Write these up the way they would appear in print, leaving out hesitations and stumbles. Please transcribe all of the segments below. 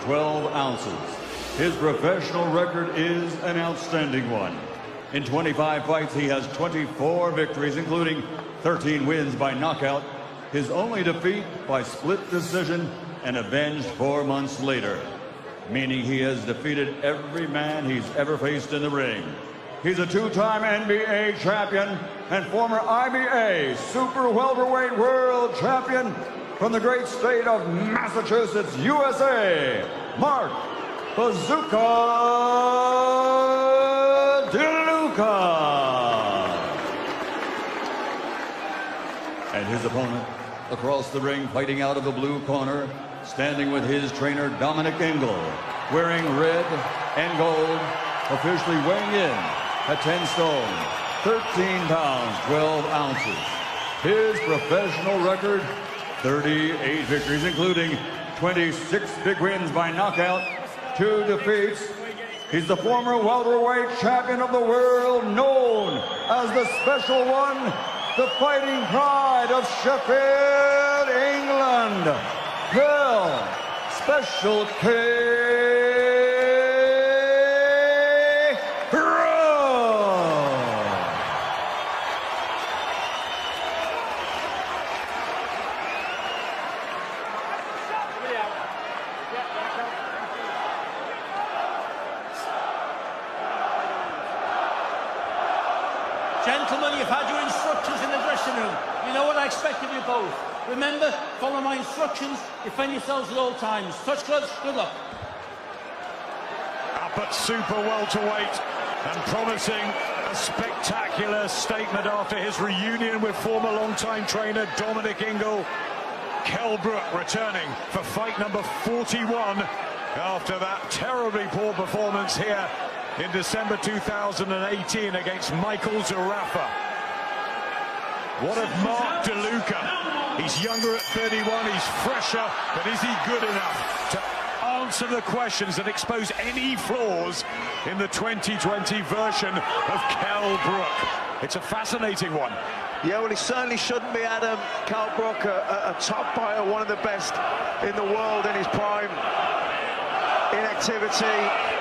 12 ounces. His professional record is an outstanding one. In 25 fights, he has 24 victories, including 13 wins by knockout, his only defeat by split decision and avenged 4 months later, meaning he has defeated every man he's ever faced in the ring. He's a two-time NBA champion and former IBA super welterweight world champion from the great state of Massachusetts, USA, Mark Bazooka Deluca. And his opponent across the ring, fighting out of the blue corner, standing with his trainer Dominic Engel, wearing red and gold, officially weighing in at 10 stone, 13 pounds, 12 ounces. His professional record, 38 victories, including 26 big wins by knockout, 2 defeats. He's the former welterweight champion of the world, known as the Special One, the fighting pride of Sheffield, England. Kell, Special K. Gentlemen, you've had your instructions in the dressing room. You know what I expect of you both. Remember, follow my instructions, defend yourselves at all times. Touch gloves, good luck. Up at super welterweight and promising a spectacular statement after his reunion with former longtime trainer Dominic Engel. Kell Brook returning for fight number 41 after that terribly poor performance here in December 2018 against Michael Zarafa. What of Mark Deluca? He's younger at 31, he's fresher, but is he good enough to answer the questions and expose any flaws in the 2020 version of Kell Brook? It's a fascinating one. Yeah, well, he certainly shouldn't be, Adam. Kell Brook, a top fighter, one of the best in the world in his prime. Inactivity,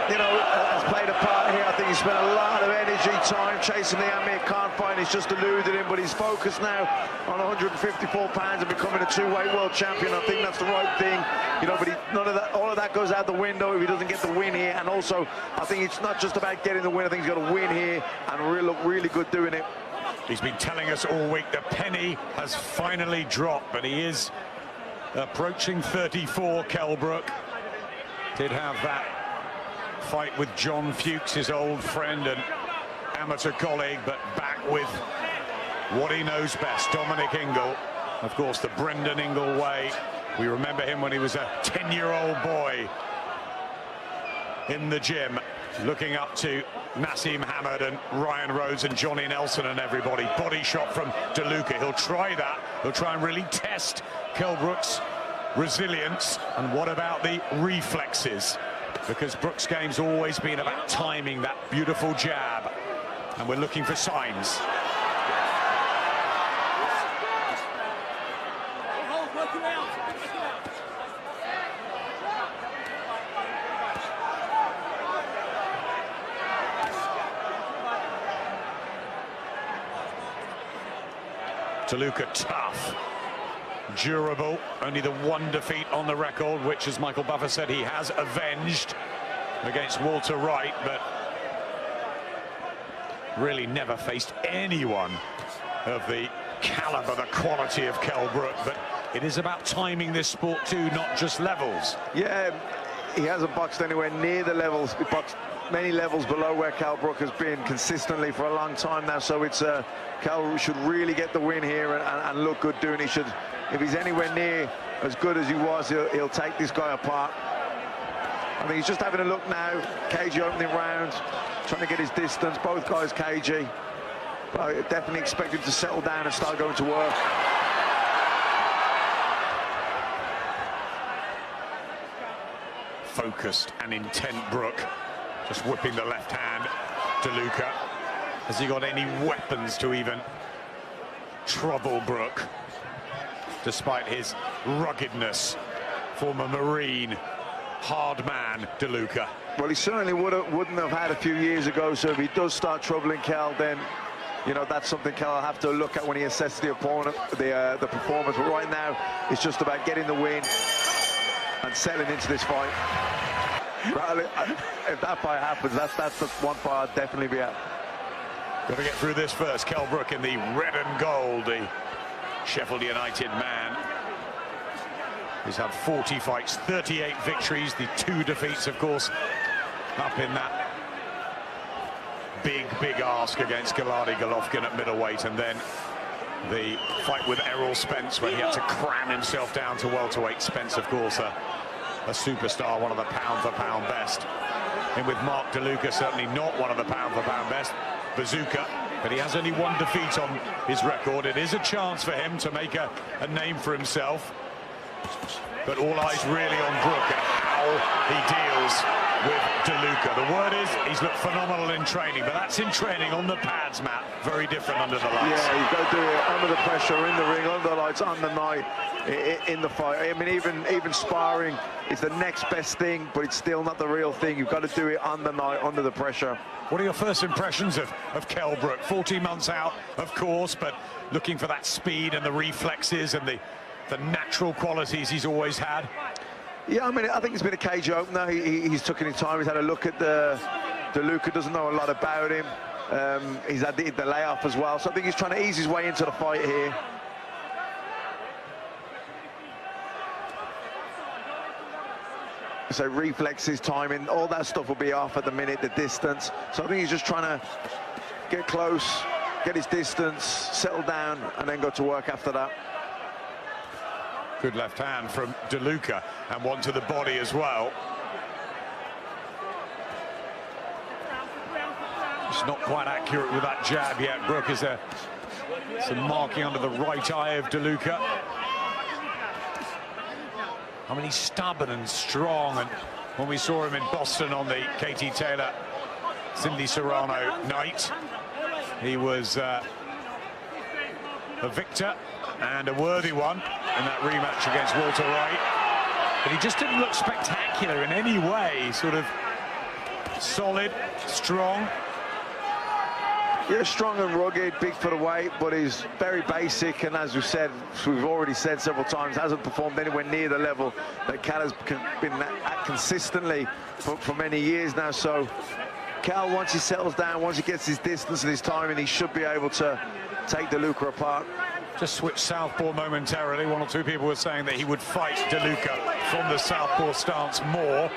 you know, has played a part here. I think he spent a lot of energy, time chasing the Amir Khan fight. He's just eluded him, but he's focused now on 154 pounds and becoming a two-weight world champion. I think that's the right thing, you know. But none of that, all of that goes out the window if he doesn't get the win here. And also, I think it's not just about getting the win. I think he's got to win here and look really good doing it. He's been telling us all week the penny has finally dropped, but he is approaching 34. Kell Brook did have that fight with John Fuchs, his old friend and amateur colleague, but back with what he knows best, Dominic Engel. Of course, the Brendan Engel way. We remember him when he was a 10-year-old boy in the gym, looking up to Nassim Hamad and Ryan Rhodes and Johnny Nelson and everybody. Body shot from Deluca. He'll try that. He'll try and really test Kell Brook's resilience. And what about the reflexes? Because Brook's game's always been about timing that beautiful jab, and we're looking for signs. Deluca tough, durable, only the one defeat on the record, which, as Michael Buffer said, he has avenged against Walter Wright, but really never faced anyone of the caliber, the quality of Kell Brook. But it is about timing this sport too, not just levels. Yeah, he hasn't boxed anywhere near the levels. He boxed many levels below where Kell Brook has been consistently for a long time now. So it's Kell should really get the win here and look good doing. He should, if he's anywhere near as good as he was, he'll take this guy apart. I think he's just having a look now. Cagey opening round, trying to get his distance. Both guys cagey. But I definitely expect him to settle down and start going to work. Focused and intent Brook, just whipping the left hand. Deluca, has he got any weapons to even trouble Brook, despite his ruggedness? Former Marine, hard man, Deluca. Well, he certainly wouldn't have had a few years ago, so if he does start troubling Kell, then, you know, that's something Kell will have to look at when he assesses the opponent, the performance. But right now, it's just about getting the win and settling into this fight. If that fight happens, that's the one fight I'd definitely be at. Got to get through this first. Kell Brook in the red and gold, the Sheffield United man. He's had 40 fights, 38 victories, the 2 defeats, of course, up in that big ask against Gennady Golovkin at middleweight, and then the fight with Errol Spence when he had to cram himself down to welterweight. Spence, of course, a superstar, one of the pound-for-pound best. And with Mark Deluca, certainly not one of the pound-for-pound best. Bazooka, but he has only 1 defeat on his record. It is a chance for him to make a name for himself. But all eyes really on Brook and how he deals with Deluca. The word is he's looked phenomenal in training, but that's in training on the pads, Matt. Very different under the lights. Yeah, you've got to do it under the pressure, in the ring, under the lights, on the night, in the fight. I mean, even sparring is the next best thing, but it's still not the real thing. You've got to do it on the night, under the pressure. What are your first impressions of Kell Brook? 14 months out, of course, but looking for that speed and the reflexes and the natural qualities he's always had. Yeah, I mean, I think it's been a cage opener. He's taken his time. He's had a look at Deluca, doesn't know a lot about him. He's had the layoff as well, so I think he's trying to ease his way into the fight here. So reflexes, timing, all that stuff will be off at the minute, the distance. So I think he's just trying to get close, get his distance, settle down, and then go to work after that. Good left hand from Deluca, and one to the body as well. It's not quite accurate with that jab yet. Brook, is there some marking under the right eye of Deluca? I mean, he's stubborn and strong, and when we saw him in Boston on the Katie Taylor, Cindy Serrano night, he was a victor and a worthy one in that rematch against Walter Wright. But he just didn't look spectacular in any way, sort of solid, strong. Yeah, strong and rugged, big for the weight, but he's very basic, and as we've already said several times, hasn't performed anywhere near the level that Kell has been at consistently for many years now. So Kell, once he settles down, once he gets his distance and his timing, he should be able to take Deluca apart. Just switched southpaw momentarily. 1 or 2 people were saying that he would fight Deluca from the southpaw stance more.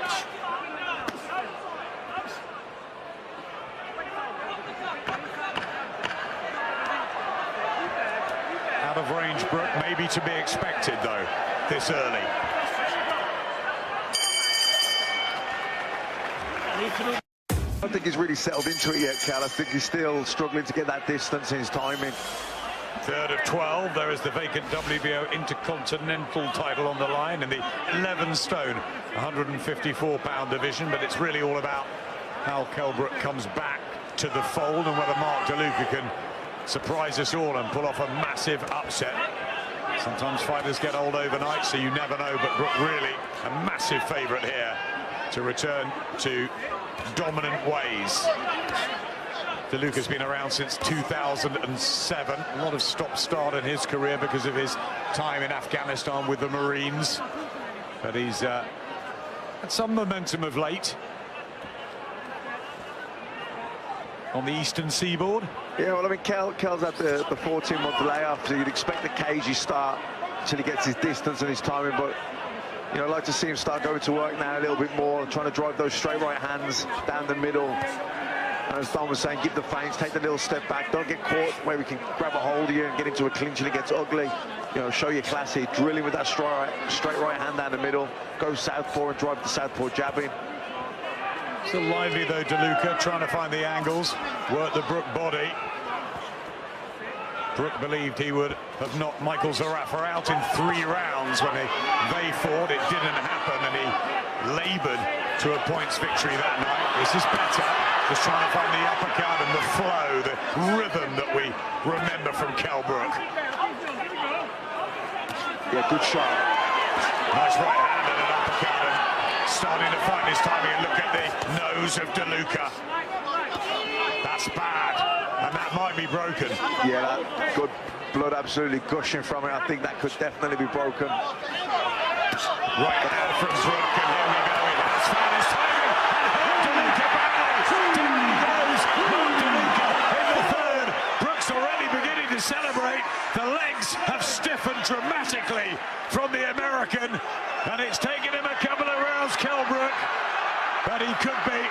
Out of range, Brook, maybe to be expected, though, this early. I don't think he's really settled into it yet, Kell. I think he's still struggling to get that distance in his timing. 3rd of 12, there is the vacant WBO Intercontinental title on the line in the 11-stone, 154-pound division, but it's really all about how Kell Brook comes back to the fold and whether Mark Deluca can surprise us all and pull off a massive upset. Sometimes fighters get old overnight, so you never know, but Brook really a massive favourite here to return to dominant ways. Deluca's been around since 2007. A lot of stop-start in his career because of his time in Afghanistan with the Marines. But he's had some momentum of late on the eastern seaboard. Yeah, well, I mean, Kell's had the 14-month layoff, so you'd expect the cagey start until he gets his distance and his timing. But, you know, I'd like to see him start going to work now a little bit more, trying to drive those straight right hands down the middle. And as Don was saying, give the feints, take the little step back, don't get caught where we can grab a hold of you and get into a clinch and it gets ugly. You know, show your class here, drilling with that straight right hand down the middle, go southpaw and drive the southpaw jabbing. Still lively though, Deluca, trying to find the angles, work the Brook body. Brook believed he would have knocked Michael Zarafa out in 3 rounds when they fought. It didn't happen, and he laboured to a points victory that night. This is better, just trying to find the uppercut and the flow, the rhythm that we remember from Kell Brook. Yeah, good shot. Nice right hand and an uppercut, and starting to find his timing, and look at the nose of Deluca. That's bad, and that might be broken. Yeah, that good blood absolutely gushing from it. I think that could definitely be broken. Right there from Brook, and here we go. He has found his timing, and hurt Deluca badly. Down he goes. Mark Deluca in the third. Brook's already beginning to celebrate. The legs have stiffened dramatically from the American, and it's taken him a couple of rounds, Kell Brook, but he could be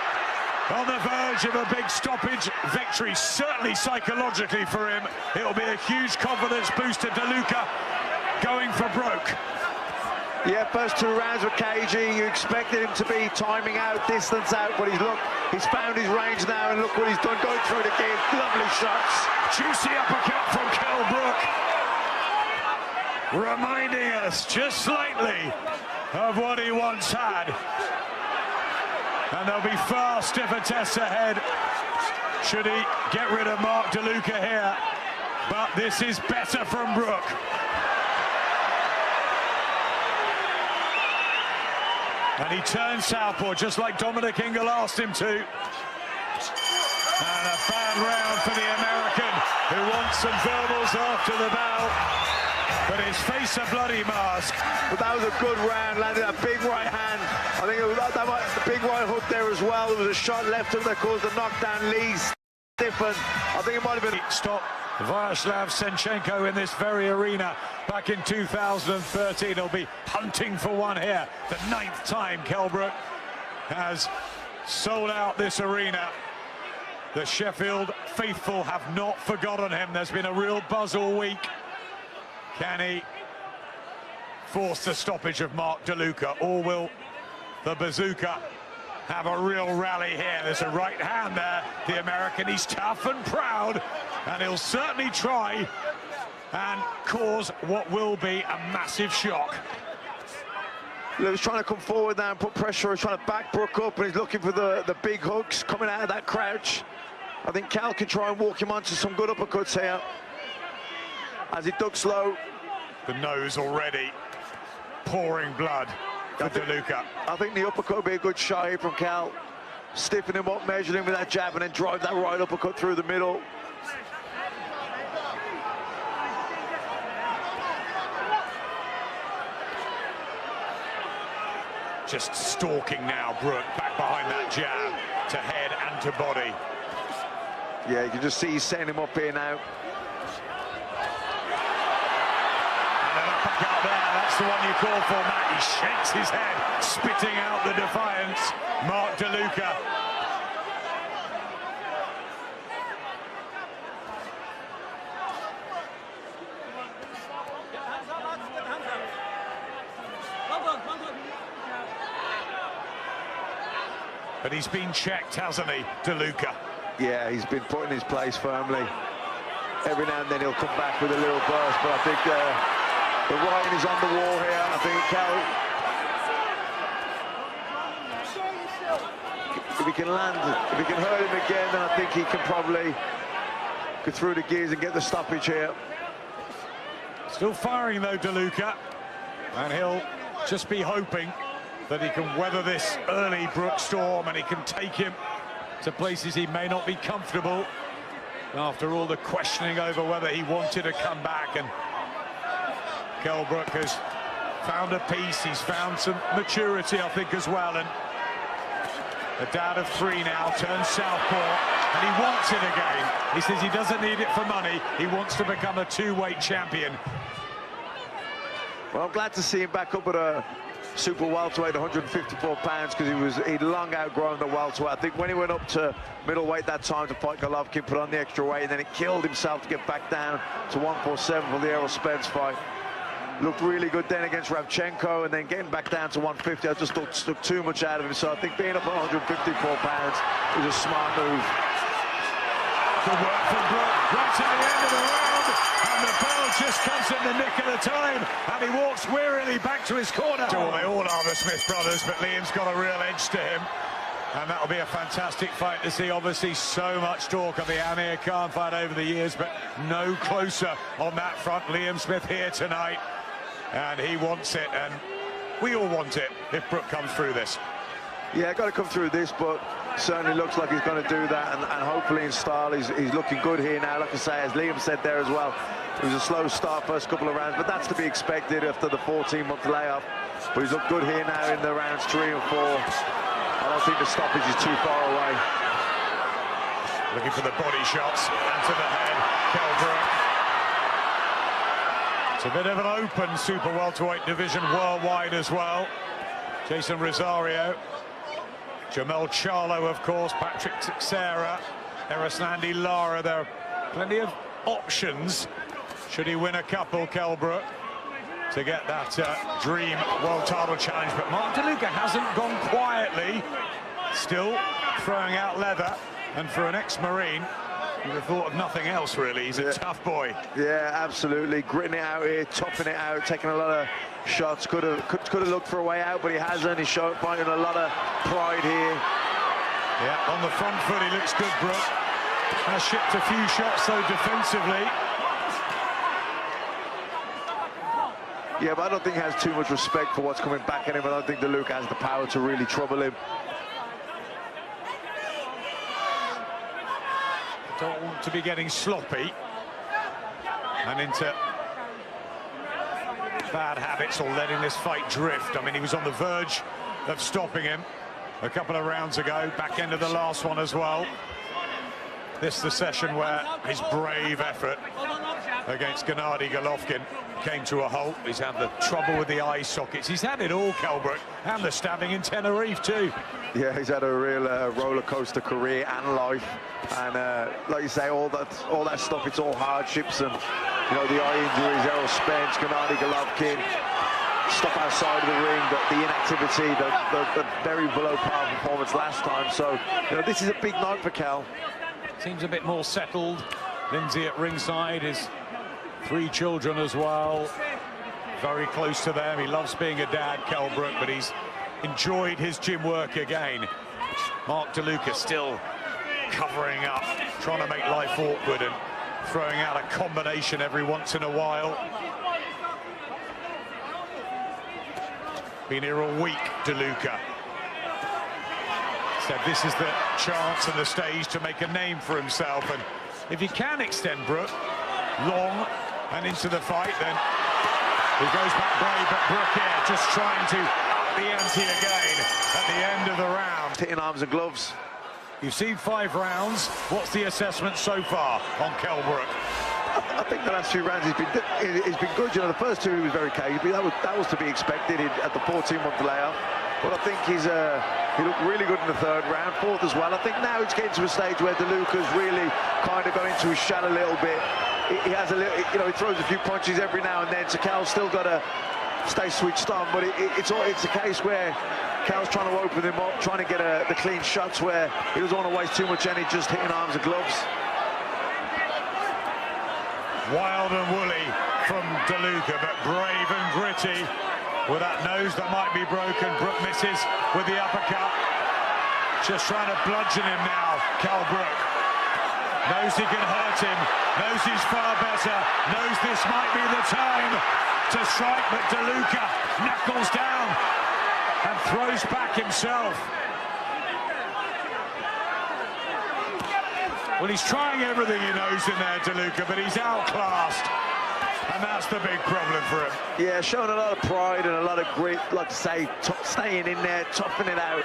on the verge of a big stoppage victory, certainly psychologically for him. It'll be a huge confidence boost to Deluca going for Brook. Yeah, first 2 rounds were cagey. You expected him to be timing out, distance out, but he's found his range now, and look what he's done, going through the game. Lovely shots. Juicy uppercut from Kell Brook, reminding us just slightly of what he once had. And there'll be far stiffer tests ahead should he get rid of Mark Deluca here. But this is better from Brook. And he turns southpaw just like Dominic Ingle asked him to. And a bad round for the American, who wants some verbals after the bout. But his face a bloody mask. But that was a good round, landed a big right hand. I think it was the big right hook there as well. There was a shot left hook that caused the knockdown. Lee stiffened. I think it might have been... Stop Vyacheslav Senchenko in this very arena back in 2013. He'll be hunting for one here. The 9th time Kell Brook has sold out this arena. The Sheffield faithful have not forgotten him. There's been a real buzz all week. Can he force the stoppage of Mark Deluca, or will the bazooka have a real rally here? There's a right hand there. The American, he's tough and proud, and he'll certainly try and cause what will be a massive shock. He's trying to come forward now and put pressure. He's trying to back Brook up, and he's looking for the big hooks coming out of that crouch. I think Kell can try and walk him onto some good uppercuts here as he ducks low. The nose already pouring blood for Deluca. I think the uppercut would be a good shot here from Kell. Stiffen him up, measure him with that jab, and then drive that right uppercut through the middle. Just stalking now, Brook, back behind that jab to head and to body. Yeah, you can just see he's setting him up here now. And an uppercut there, that's the one you call for, Matt. He shakes his head, spitting out the defiance. Mark Deluca. But he's been checked, hasn't he, Deluca? Yeah, he's been put in his place firmly. Every now and then he'll come back with a little burst, but I think the writing is on the wall here. I think Kell, if he can land, if he can hurt him again, then I think he can probably go through the gears and get the stoppage here. Still firing though, Deluca, and he'll just be hoping that he can weather this early Brook storm, and he can take him to places he may not be comfortable after all the questioning over whether he wanted to come back. And Kell Brook has found a peace. He's found some maturity, I think, as well. And a dad of 3 now, turns southpaw, and he wants it again. He says he doesn't need it for money. He wants to become a 2-weight champion. Well, I'm glad to see him back up at a super welterweight, 154 pounds, because he'd long outgrown the welterweight. I think when he went up to middleweight that time to fight Golovkin, put on the extra weight, and then he killed himself to get back down to 147 for the Errol Spence fight. Looked really good then against Rabchenko, and then getting back down to 150, I just thought took too much out of him. So I think being up at 154 pounds is a smart move. Good work from Brook, right to the end of the round, and the bell just comes in the nick of the time, and he walks wearily back to his corner. Well, they all are the Smith brothers, but Liam's got a real edge to him, and that'll be a fantastic fight to see. Obviously, so much talk of the Amir Khan fight over the years, but no closer on that front. Liam Smith here tonight, and he wants it, and we all want it if Brook comes through this. Yeah, got to come through this, but certainly looks like he's going to do that, and hopefully in style. He's looking good here now. Like I say, as Liam said there as well, it was a slow start first couple of rounds, but that's to be expected after the 14-month layoff. But he's looked good here now in the rounds 3 and 4. I don't think the stoppage is too far away. Looking for the body shots and to the head, Kell Brook. It's a bit of an open super welterweight division worldwide as well. Jason Rosario, Jamel Charlo, of course, Patrick Teixeira, Erislandy Lara. There are plenty of options should he win a couple, Kell Brook, to get that dream world title challenge. But Mark Deluca hasn't gone quietly, still throwing out leather. And for an ex-Marine, you'd have thought of nothing else, really. He's a tough boy. Yeah, absolutely. Gritting it out here, toughing it out, taking a lot of shots. Could have looked for a way out, but he hasn't. He's finding a lot of pride here. Yeah, on the front foot, he looks good, Brook. Has shipped a few shots, though, defensively. Yeah, but I don't think he has too much respect for what's coming back at him. I don't think Deluca has the power to really trouble him. Don't want to be getting sloppy and into bad habits or letting this fight drift. I mean, he was on the verge of stopping him a couple of rounds ago, back end of the last one as well. This is the session where his brave effort against Gennady Golovkin came to a halt. He's had the trouble with the eye sockets. He's had it all, Kell Brook, and the stabbing in Tenerife too. Yeah, he's had a real roller coaster career and life, and like you say, all that stuff, it's all hardships, and you know, the eye injuries, Errol Spence, Gennady Golovkin, stuff outside of the ring, the inactivity, the very below par performance last time. So you know, this is a big night for Kell. Seems a bit more settled. Lindsay at ringside, his 3 children as well, very close to them. He loves being a dad, Kell Brook, but he's enjoyed his gym work again. Mark Deluca still covering up, trying to make life awkward and throwing out a combination every once in a while. Been here a week, Deluca. Said this is the chance and the stage to make a name for himself, and if he can extend Brook long and into the fight, then he goes back brave. But Brook here just trying to up the ante again at the end of the round. Hitting arms and gloves. You've seen 5 rounds. What's the assessment so far on Kell Brook? I think the last few rounds he's been good. You know, the first 2 he was very cagey. That was to be expected at the 14-month layoff. But I think he looked really good in the 3rd round, 4th as well. I think now it's getting to a stage where Deluca's really kind of got into his shell a little bit. He has a little, you know, he throws a few punches every now and then, so Kell's still got to stay switched on. But it's a case where Kell's trying to open him up, trying to get the clean shots where he doesn't want to waste too much energy just hitting arms and gloves. Wild and woolly from Deluca, but brave and gritty. With that nose that might be broken, Brook misses with the uppercut. Just trying to bludgeon him now, Kell Brook. Knows he can hurt him, knows he's far better, knows this might be the time to strike, but Deluca knuckles down and throws back himself. Well, he's trying everything he knows in there, Deluca, but he's outclassed. And that's the big problem for him. Yeah, showing a lot of pride and a lot of grit, like I say, staying in there, toughing it out.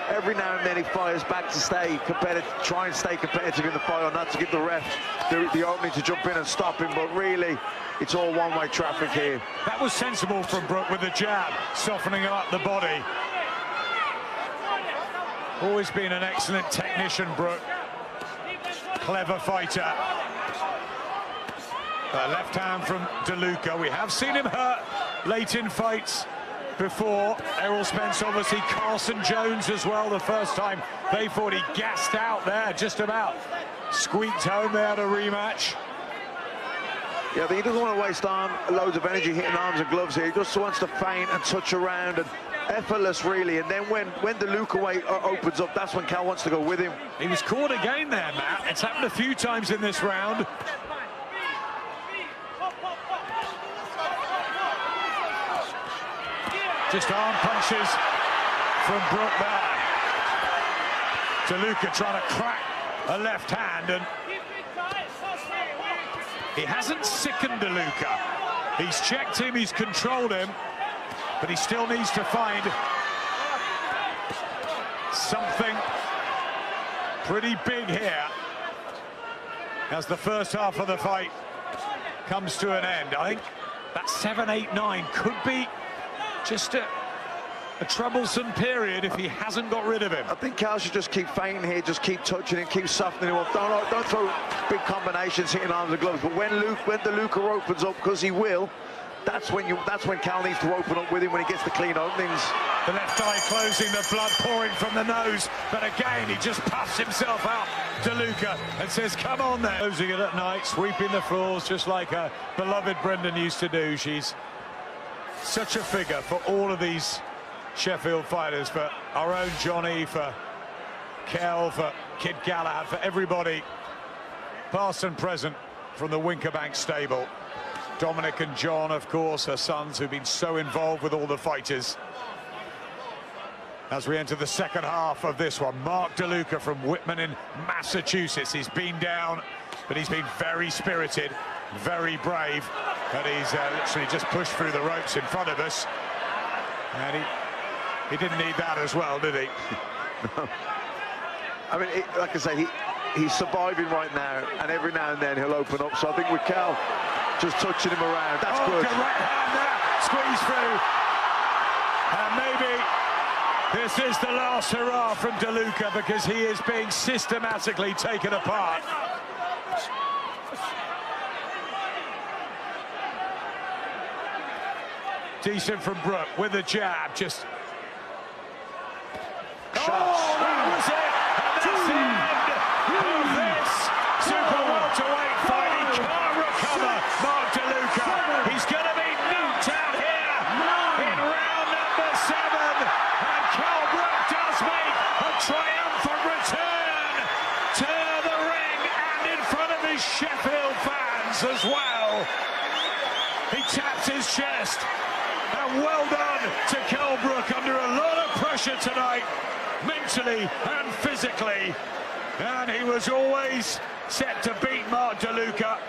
Every now and then he fires back to stay competitive, try and stay competitive in the fight, or not to give the ref the opening to jump in and stop him. But really, it's all one-way traffic here. That was sensible from Brook with the jab, softening up the body. Always been an excellent technician, Brook. Clever fighter. Left hand from Deluca. We have seen him hurt late in fights before. Errol Spence, obviously, Carson Jones as well. The first time they fought, he gassed out there, just about squeaked home. They had a rematch. Yeah, but he doesn't want to waste loads of energy hitting arms and gloves here. He just wants to feint and touch around, and effortless, really. And then when Deluca opens up, that's when Kell wants to go with him. He was caught again there, Matt. It's happened a few times in this round. Just arm punches from Brook there. Deluca trying to crack a left hand, and he hasn't sickened Deluca. He's checked him, he's controlled him, but he still needs to find something pretty big here as the first half of the fight comes to an end. I think that 7-8-9 could be just a troublesome period if he hasn't got rid of him. I think Kell should just keep feinting here, just keep touching him, keep softening him up. Don't throw big combinations, hitting arms and gloves. But when Deluca opens up, because he will, that's when Kell needs to open up with him, when he gets the clean openings. The left eye closing, the blood pouring from the nose, but again he just puffs himself out, Deluca, and says, come on there. Closing it at night, sweeping the floors just like a beloved Brendan used to do. She's such a figure for all of these Sheffield fighters, for our own Johnny, for Kell, for Kid Galahad, for everybody past and present from the Winkerbank stable. Dominic and John, of course, her sons, who've been so involved with all the fighters. As we enter the second half of this one, Mark Deluca from Whitman in Massachusetts. He's been down, but he's been very spirited, very brave, and he's literally just pushed through the ropes in front of us. And he didn't need that as well, did he? No. I mean, like I say, he's surviving right now, and every now and then he'll open up. So I think with Kell just touching him around, that's good. Good right hand there, squeeze through. And maybe this is the last hurrah from Deluca, because he is being systematically taken apart. Decent from Brook with the jab, just... Shots. Oh, that was it! And that's the end of this super welterweight fight. He can't recover, Mark Deluca. He's going to be knocked out here in round number 7. And Kell does make a triumphant return to the ring and in front of his Sheffield fans as well. He taps his chest. And well done to Kell under a lot of pressure tonight, mentally and physically. And he was always set to beat Mark Deluca,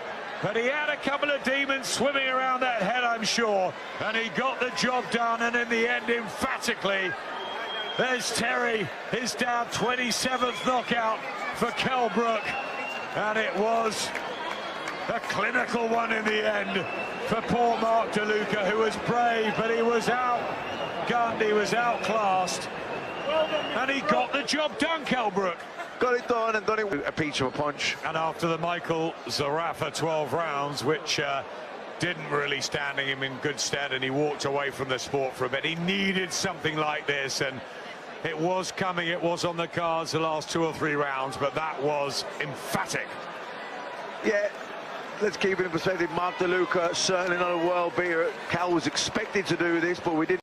but he had a couple of demons swimming around that head, I'm sure, and he got the job done. And in the end, emphatically, there's Terry, his down 27th knockout for Kell Brook, and it was a clinical one in the end for poor Mark Deluca, who was brave, but he was outgunned, he was outclassed, and he got the job done, Kell Brook. Got it done, and done it with a peach of a punch. And after the Michael Zarafa 12 rounds, which didn't really stand him in good stead, and he walked away from the sport for a bit, he needed something like this, and it was coming, it was on the cards the last 2 or 3 rounds, but that was emphatic. Yeah. Let's keep it in perspective. Mark Deluca, certainly not a world beater. Kell was expected to do this, but we didn't.